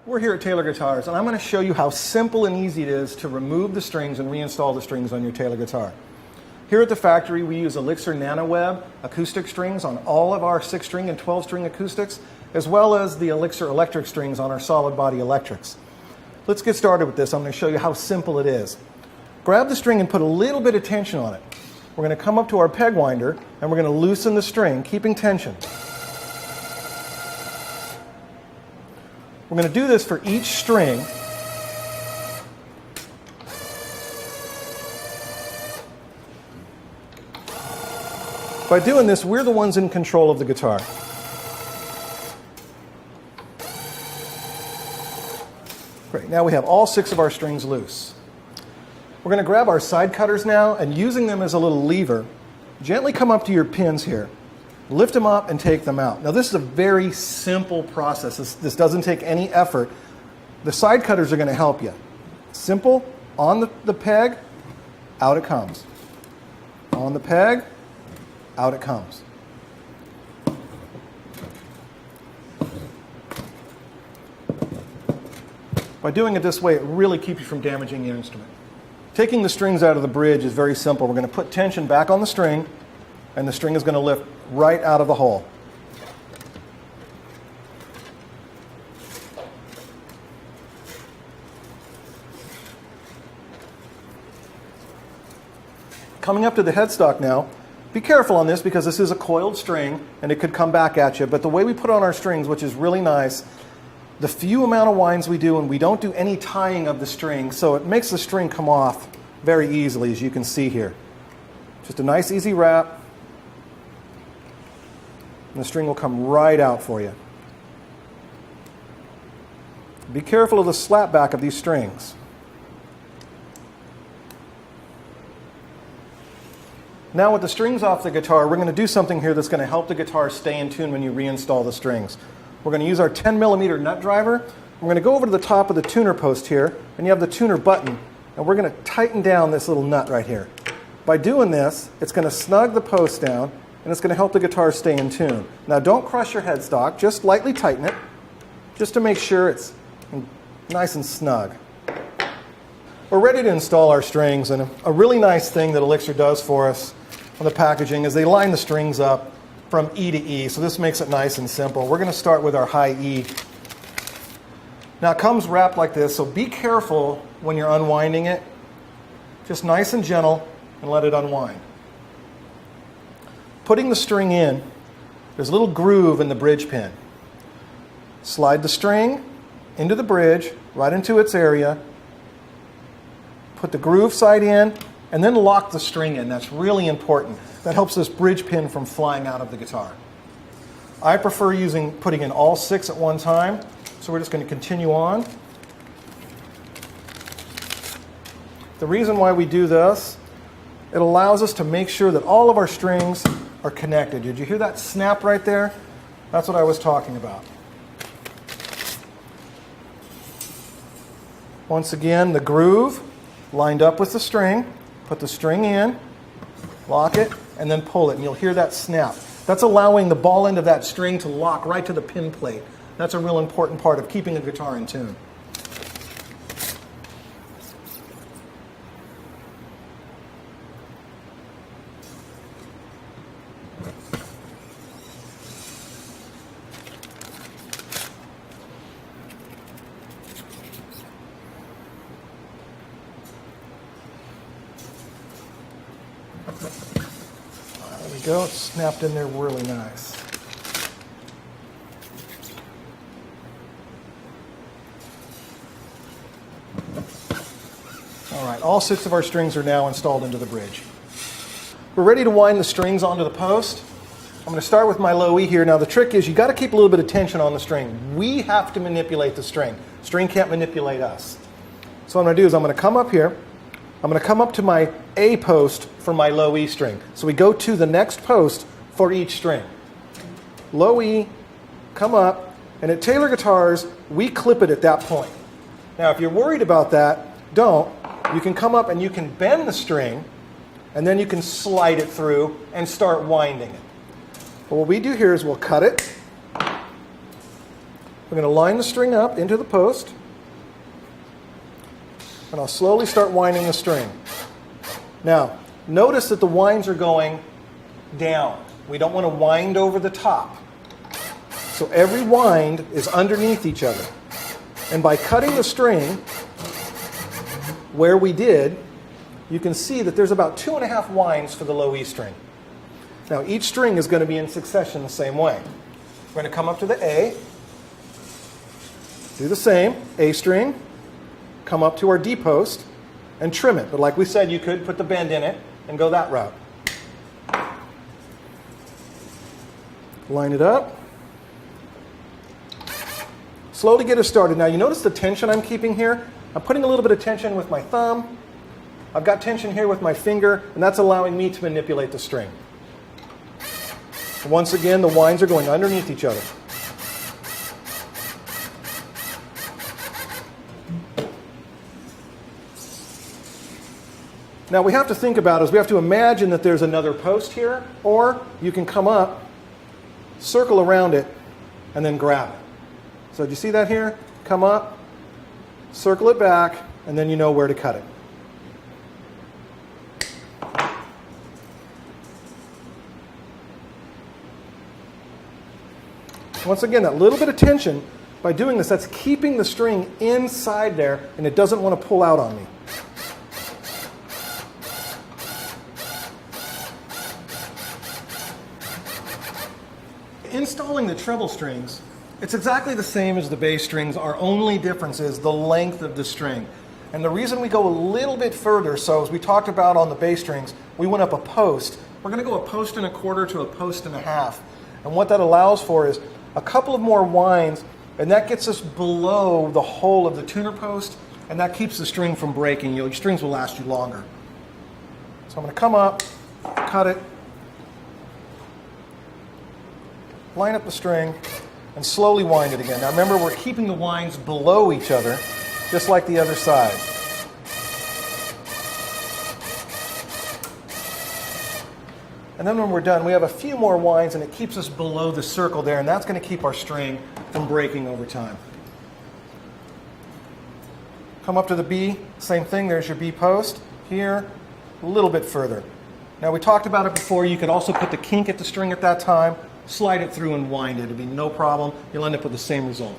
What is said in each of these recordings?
We're here at Taylor Guitars, and I'm going to show you how simple and easy it is to remove the strings and reinstall the strings on your Taylor guitar. Here at the factory, we use Elixir NanoWeb acoustic strings on all of our 6-string and 12-string acoustics, as well as the Elixir electric strings on our solid body electrics. Let's get started with this. I'm going to show you how simple it is. Grab the string and put a little bit of tension on it. We're going to come up to our peg winder, and we're going to loosen the string, keeping tension. We're going to do this for each string. By doing this, we're the ones in control of the guitar. Great, now we have all 6 of our strings loose. We're going to grab our side cutters now, and using them as a little lever, gently come up to your pins here. Lift them up and take them out. Now this is a very simple process. This doesn't take any effort. The side cutters are going to help you. Simple, on the peg, out it comes. On the peg, out it comes. By doing it this way, it really keeps you from damaging your instrument. Taking the strings out of the bridge is very simple. We're going to put tension back on the string, and the string is going to lift right out of the hole. Coming up to the headstock now, be careful on this because this is a coiled string and it could come back at you, but the way we put on our strings, which is really nice, the few amount of winds we do, and we don't do any tying of the string, so it makes the string come off very easily, as you can see here. Just a nice easy wrap, and the string will come right out for you. Be careful of the slap back of these strings. Now with the strings off the guitar, we're going to do something here that's going to help the guitar stay in tune when you reinstall the strings. We're going to use our 10mm nut driver. We're going to go over to the top of the tuner post here, and you have the tuner button, and we're going to tighten down this little nut right here. By doing this, it's going to snug the post down, and it's going to help the guitar stay in tune. Now don't crush your headstock, just lightly tighten it, just to make sure it's nice and snug. We're ready to install our strings, and a really nice thing that Elixir does for us on the packaging is they line the strings up from E to E, so this makes it nice and simple. We're going to start with our high E. Now it comes wrapped like this, so be careful when you're unwinding it. Just nice and gentle, and let it unwind. Putting the string in, there's a little groove in the bridge pin. Slide the string into the bridge, right into its area. Put the groove side in, and then lock the string in. That's really important. That helps this bridge pin from flying out of the guitar. I prefer putting in all 6 at one time, so we're just going to continue on. The reason why we do this, it allows us to make sure that all of our strings are connected. Did you hear that snap right there? That's what I was talking about. Once again, the groove lined up with the string. Put the string in, lock it, and then pull it, and you'll hear that snap. That's allowing the ball end of that string to lock right to the pin plate. That's a real important part of keeping a guitar in tune. There we go, it's snapped in there really nice. All right, all 6 of our strings are now installed into the bridge. We're ready to wind the strings onto the post. I'm going to start with my low E here. Now the trick is you got to keep a little bit of tension on the string. We have to manipulate the string. The string can't manipulate us. So what I'm going to do is I'm going to come up here. I'm going to come up to my A post for my low E string. So we go to the next post for each string. Low E, come up, and at Taylor Guitars, we clip it at that point. Now if you're worried about that, don't. You can come up and you can bend the string, and then you can slide it through and start winding it. But what we do here is we'll cut it, We're going to line the string up into the post, and I'll slowly start winding the string. Now, notice that the winds are going down. We don't want to wind over the top. So every wind is underneath each other. And by cutting the string where we did, you can see that there's about 2.5 winds for the low E string. Now each string is going to be in succession the same way. We're going to come up to the A, do the same, A string, come up to our D post, and trim it. But like we said, you could put the bend in it and go that route. Line it up. Slowly get us started. Now you notice the tension I'm keeping here? I'm putting a little bit of tension with my thumb. I've got tension here with my finger, and that's allowing me to manipulate the string. Once again, the winds are going underneath each other. Now we have to think about is we have to imagine that there's another post here, or you can come up, circle around it, and then grab it. So do you see that here? Come up, circle it back, and then you know where to cut it. Once again, that little bit of tension, by doing this, that's keeping the string inside there, and it doesn't want to pull out on me. Installing the treble strings, it's exactly the same as the bass strings. Our only difference is the length of the string. And the reason we go a little bit further, so as we talked about on the bass strings, we went up a post. We're going to go 1.25 posts to 1.5 posts. And what that allows for is a couple of more winds, and that gets us below the hole of the tuner post, and that keeps the string from breaking. Your strings will last you longer. So I'm going to come up, cut it, line up the string, and slowly wind it again. Now remember, we're keeping the winds below each other, just like the other side. And then when we're done, we have a few more winds, and it keeps us below the circle there, and that's going to keep our string from breaking over time. Come up to the B, same thing, there's your B post. Here, a little bit further. Now we talked about it before, you could also put the kink at the string at that time, slide it through and wind it. It'll be no problem. You'll end up with the same result.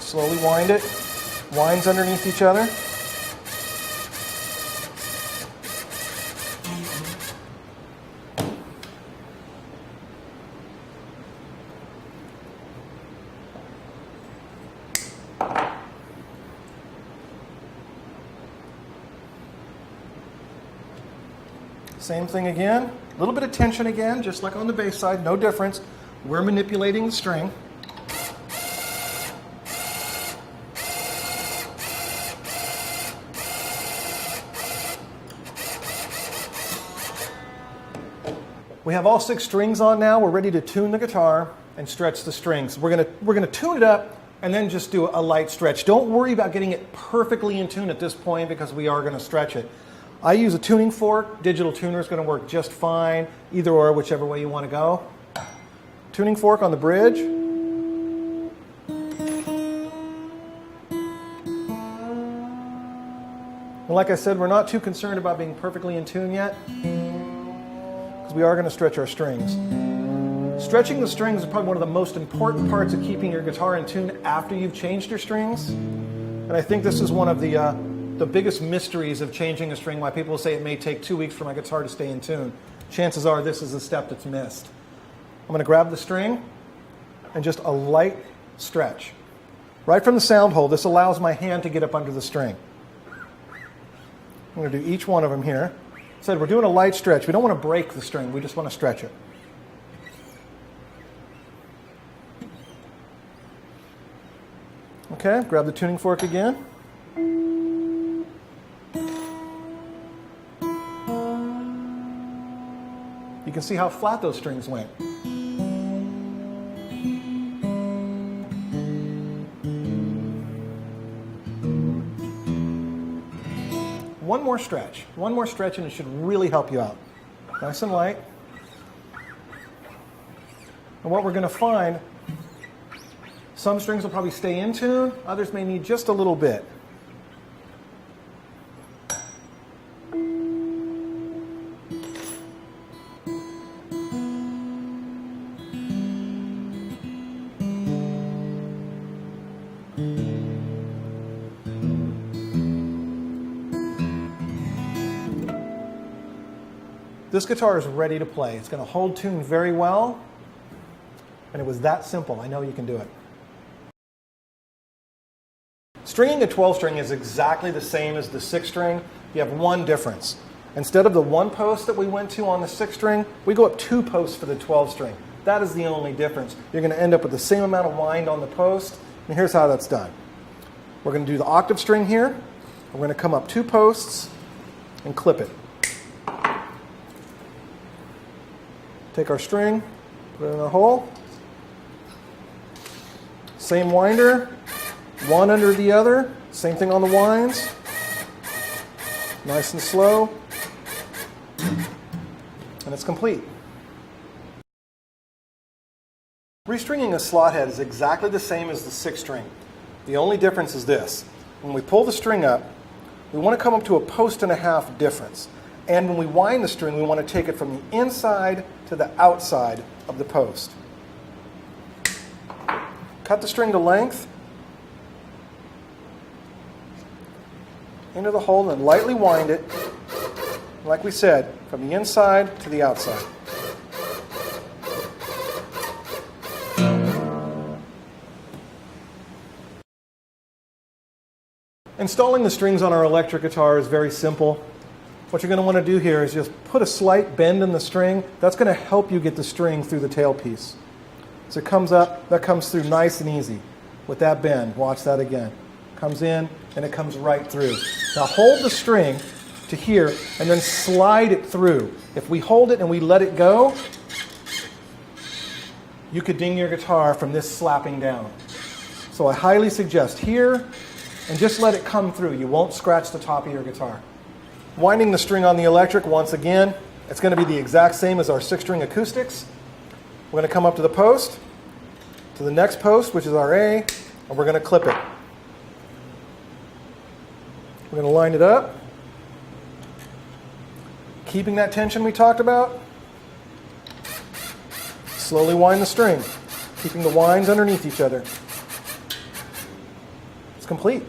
Slowly wind it. Winds underneath each other. Same thing again, a little bit of tension again, just like on the bass side, no difference. We're manipulating the string. We have all 6 strings on now. We're ready to tune the guitar and stretch the strings. We're gonna tune it up and then just do a light stretch. Don't worry about getting it perfectly in tune at this point because we are gonna stretch it. I use a tuning fork. Digital tuner is going to work just fine, either or, whichever way you want to go. Tuning fork on the bridge. And like I said, we're not too concerned about being perfectly in tune yet, because we are going to stretch our strings. Stretching the strings is probably one of the most important parts of keeping your guitar in tune after you've changed your strings. And I think this is one of the biggest mysteries of changing a string, why people say it may take 2 weeks for my guitar to stay in tune. Chances are this is a step that's missed. I'm going to grab the string and just a light stretch. Right from the sound hole, this allows my hand to get up under the string. I'm going to do each one of them here. Said we're doing a light stretch. We don't want to break the string, we just want to stretch it. Okay, grab the tuning fork again. You can see how flat those strings went. One more stretch and it should really help you out. Nice and light. And what we're going to find, some strings will probably stay in tune, others may need just a little bit. This guitar is ready to play. It's going to hold tune very well, and it was that simple. I know you can do it. Stringing a 12-string is exactly the same as the 6-string. You have one difference. Instead of the one post that we went to on the 6-string, we go up 2 posts for the 12-string. That is the only difference. You're going to end up with the same amount of wind on the post, and here's how that's done. We're going to do the octave string here. We're going to come up 2 posts and clip it. Take our string, put it in our hole. Same winder, one under the other. Same thing on the winds. Nice and slow. And it's complete. Restringing a slot head is exactly the same as the 6-string. The only difference is this. When we pull the string up, we want to come up to a post and a half difference. And when we wind the string, we want to take it from the inside to the outside of the post. Cut the string to length, into the hole, and lightly wind it, like we said, from the inside to the outside. Installing the strings on our electric guitar is very simple. What you're going to want to do here is just put a slight bend in the string. That's going to help you get the string through the tailpiece. So it comes up, that comes through nice and easy with that bend. Watch that again. Comes in and it comes right through. Now hold the string to here and then slide it through. If we hold it and we let it go, you could ding your guitar from this slapping down. So I highly suggest here and just let it come through. You won't scratch the top of your guitar. Winding the string on the electric, once again, it's going to be the exact same as our 6-string acoustics. We're going to come up to the post, to the next post, which is our A, and we're going to clip it. We're going to line it up, keeping that tension we talked about. Slowly wind the string, keeping the winds underneath each other. It's complete.